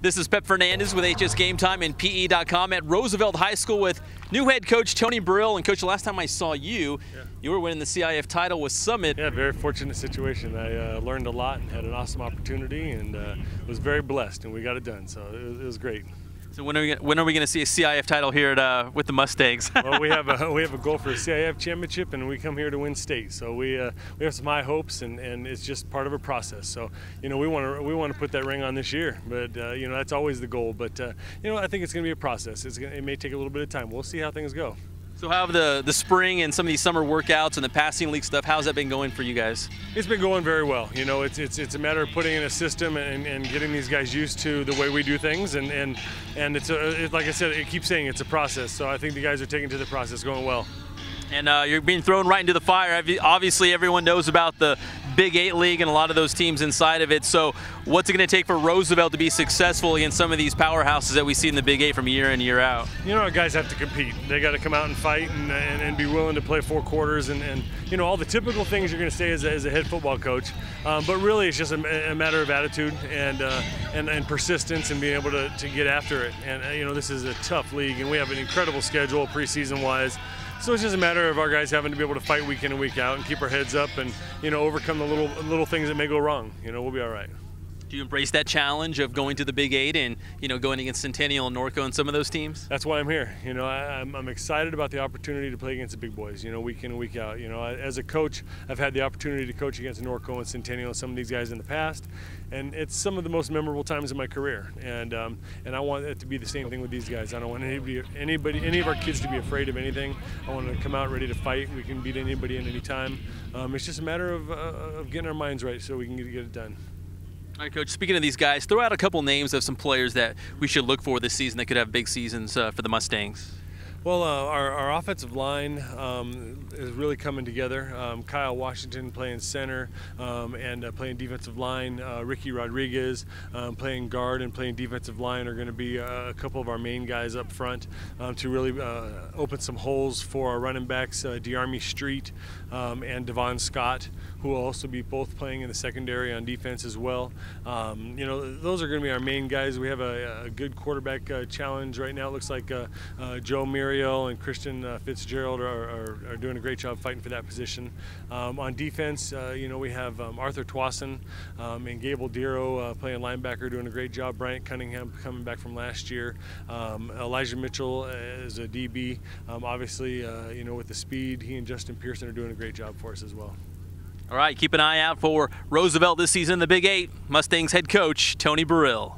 This is Pep Fernandez with HS Game Time and PE.com at Roosevelt High School with new head coach Tony Barile. And coach, the last time I saw you, you were winning the CIF title with Summit. Yeah, very fortunate situation. I learned a lot and had an awesome opportunity, and was very blessed, and we got it done. So it was great. So when are we going to see a CIF title here at, with the Mustangs? Well, we have a goal for a CIF championship, and we come here to win state. So we have some high hopes, and it's just part of a process. So we want to put that ring on this year, but that's always the goal. But I think it's going to be a process. It may take a little bit of time. We'll see how things go. So how have the spring and some of these summer workouts and the passing league stuff, how's that been going for you guys? It's been going very well. It's a matter of putting in a system and getting these guys used to the way we do things, and it's like I said, it keeps saying it's a process. So I think the guys are taking to the process, going well. And you're being thrown right into the fire. Obviously, everyone knows about the Big 8 League and a lot of those teams inside of it. So what's it going to take for Roosevelt to be successful against some of these powerhouses that we see in the Big 8 from year in, year out? Our guys have to compete. They got to come out and fight and be willing to play 4 quarters and all the typical things you're going to say as a head football coach. But really, it's just a matter of attitude and persistence and being able to get after it. And this is a tough league, and we have an incredible schedule preseason-wise. So it's just a matter of our guys having to be able to fight week in and week out and keep our heads up and overcome the little things that may go wrong. We'll be all right. Do you embrace that challenge of going to the Big 8 and going against Centennial and Norco and some of those teams? That's why I'm here. I'm excited about the opportunity to play against the big boys. Week in and week out. As a coach, I've had the opportunity to coach against Norco and Centennial and some of these guys in the past, and it's some of the most memorable times in my career. And I want it to be the same thing with these guys. I don't want any of our kids to be afraid of anything. I want them to come out ready to fight. We can beat anybody at any time. It's just a matter of getting our minds right so we can get it done. All right, Coach, speaking of these guys, throw out a couple names of some players that we should look for this season that could have big seasons for the Mustangs. Well, our offensive line is really coming together. Kyle Washington playing center and playing defensive line. Ricky Rodriguez playing guard and playing defensive line are going to be a couple of our main guys up front to really open some holes for our running backs, DeArmey Street and Devon Scott, who will also be both playing in the secondary on defense as well. Those are going to be our main guys. We have a good quarterback challenge right now. It looks like Joe Muriel and Christian Fitzgerald are doing a great job fighting for that position. On defense, we have Arthur Twasson and Gable Dero playing linebacker, doing a great job. Bryant Cunningham coming back from last year. Elijah Mitchell is a DB. Obviously, with the speed, he and Justin Pearson are doing a great job for us as well. All right, keep an eye out for Roosevelt this season in the Big 8. Mustangs head coach Tony Barile.